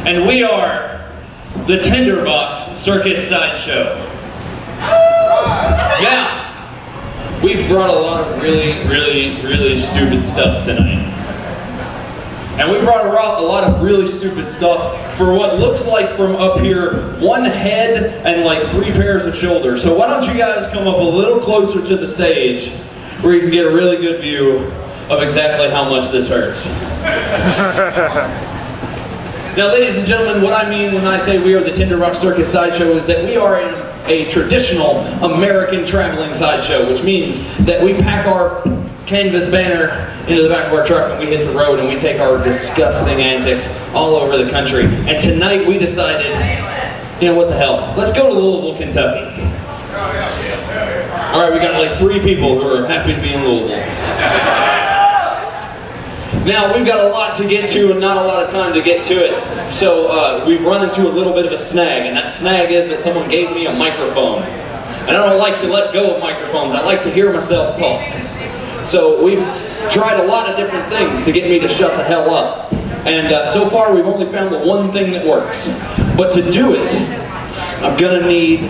And we are the Tinderbox Circus Sideshow. Now, we've brought a lot of really stupid stuff tonight. And we brought a lot of really stupid stuff for what looks like from up here, one head and like 3 pairs of shoulders. So why don't you guys come up a little closer to the stage where you can get a really good view of exactly how much this hurts. Now, ladies and gentlemen, what I mean when I say we are the Tinderbox Circus Sideshow is that we are a traditional American traveling sideshow, which means that we pack our canvas banner into the back of our truck and we hit the road and we take our disgusting antics all over the country. And tonight we decided, you know what the hell, let's go to Louisville, Kentucky. All right, we got like 3 people who are happy to be in Louisville. Now, we've got a lot to get to and not a lot of time to get to it. So we've run into a little bit of a snag, and that snag is that someone gave me a microphone. And I don't like to let go of microphones. I like to hear myself talk. So we've tried a lot of different things to get me to shut the hell up. And so far, we've only found the one thing that works. But to do it, I'm gonna need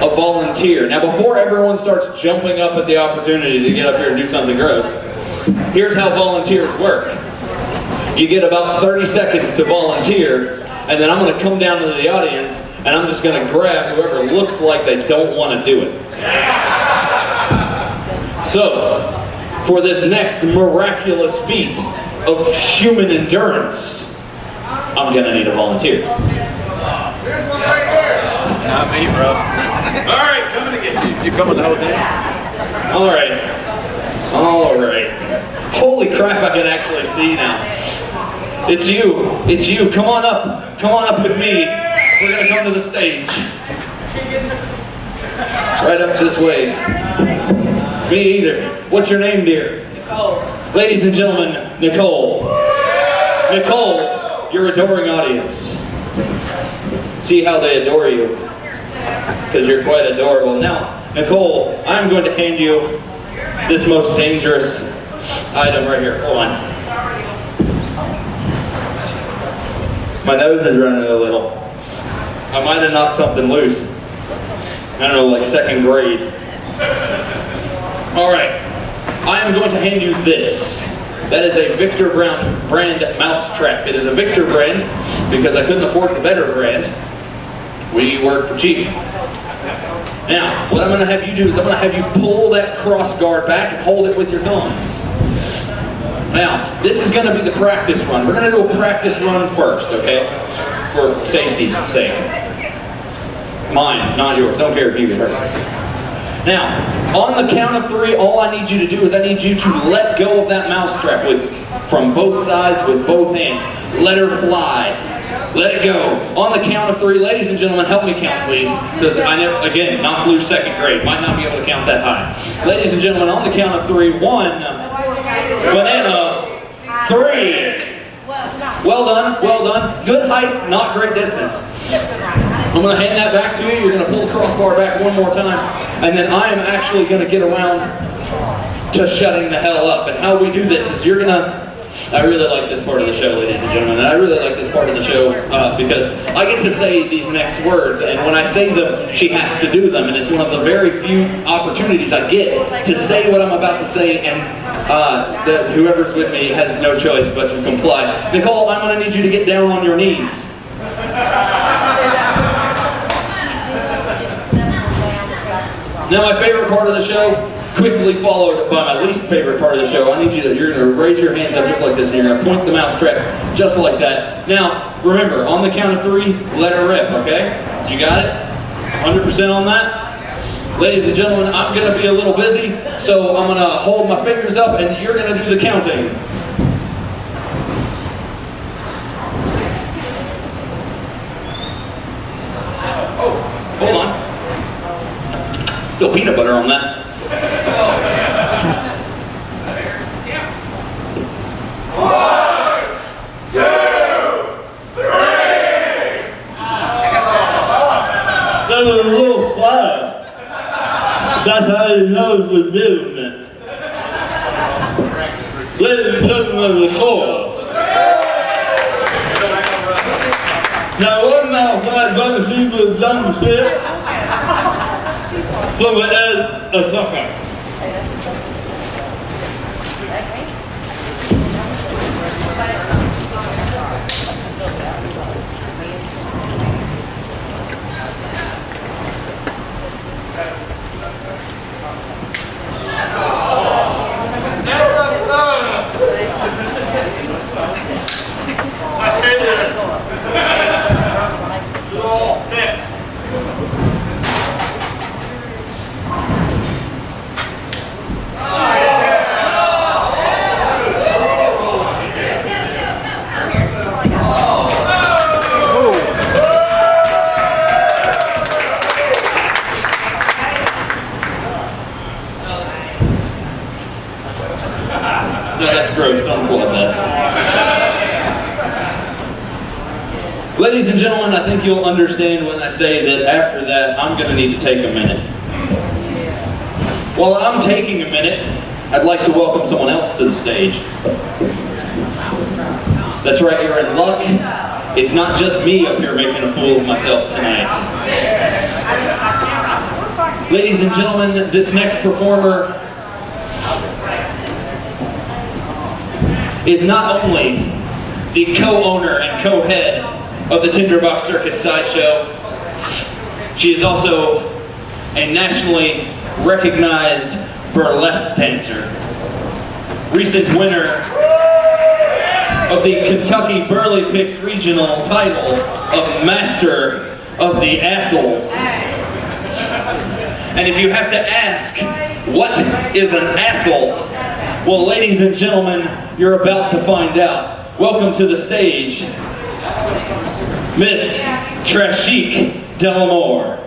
a volunteer. Now, before everyone starts jumping up at the opportunity to get up here and do something gross, here's how volunteers work. You get about 30 seconds to volunteer, and then I'm going to come down to the audience, and I'm just going to grab whoever looks like they don't want to do it. So, for this next miraculous feat of human endurance, I'm going to need a volunteer. Here's one right here. Not me, bro. All right, coming to get you. You filming the whole thing? All right. All right. Holy crap, I can actually see now. It's you. It's you. Come on up. Come on up with me. We're going to come to the stage. Right up this way. Me either. What's your name, dear? Nicole. Ladies and gentlemen, Nicole. Nicole, your adoring audience. See how they adore you. Because you're quite adorable. Now, Nicole, I'm going to hand you this most dangerous item right here. Hold on. My nose is running a little. I might have knocked something loose. I don't know, like 2nd grade. All right. I am going to hand you this. That is a Victor brand mousetrap. It is a Victor brand because I couldn't afford the better brand. We work for cheap. Now, what I'm going to have you do is I'm going to have you pull that cross guard back and hold it with your thumbs. Now, this is going to be the practice run. We're going to do a practice run first, okay? For safety's sake. Mine, not yours. Don't care if you get hurt. Now, on the count of 3, all I need you to do is I need you to let go of that mousetrap from both sides with both hands. Let her fly. Let it go. On the count of 3, ladies and gentlemen, help me count, please. Because I never, again, not blue 2nd grade. Might not be able to count that high. Ladies and gentlemen, on the count of 3, 1, banana, 3. Well done, well done. Good height, not great distance. I'm going to hand that back to you. You're going to pull the crossbar back one more time. And then I am actually going to get around to shutting the hell up. And how we do this is you're going to... I really like this part of the show, ladies and gentlemen. And I really like this part of the show because I get to say these next words. And when I say them, she has to do them. And it's one of the very few opportunities I get to say what I'm about to say. And whoever's with me has no choice but to comply. Nicole, I'm going to need you to get down on your knees. Now, my favorite part of the show, quickly followed by my least favorite part of the show. I need you to, you're going to raise your hands up just like this, and you're going to point the mousetrap just like that. Now, remember, on the count of 3, let her rip, okay? You got it? 100% on that? Ladies and gentlemen, I'm going to be a little busy, so I'm going to hold my fingers up, and you're going to do the counting. Oh, hold on. Still peanut butter on that. 1, 2, 3. That was a little flat. That's how you know it was doing it. Ladies and gentlemen, Nicole. Now one mouth like brother people have done the shit. So it is a sucker. No, that's gross. Don't applaud that. Ladies and gentlemen, I think you'll understand when I say that after that, I'm going to need to take a minute. While I'm taking a minute, I'd like to welcome someone else to the stage. That's right, you're in luck. It's not just me up here making a fool of myself tonight. Ladies and gentlemen, this next performer is not only the co-owner and co-head of the Tinderbox Circus Sideshow, she is also a nationally recognized burlesque dancer, recent winner of the Kentucky Burley Picks regional title of Master of the Assholes. And if you have to ask, what is an asshole? Well, ladies and gentlemen, you're about to find out. Welcome to the stage, Miss Trashique Delamore.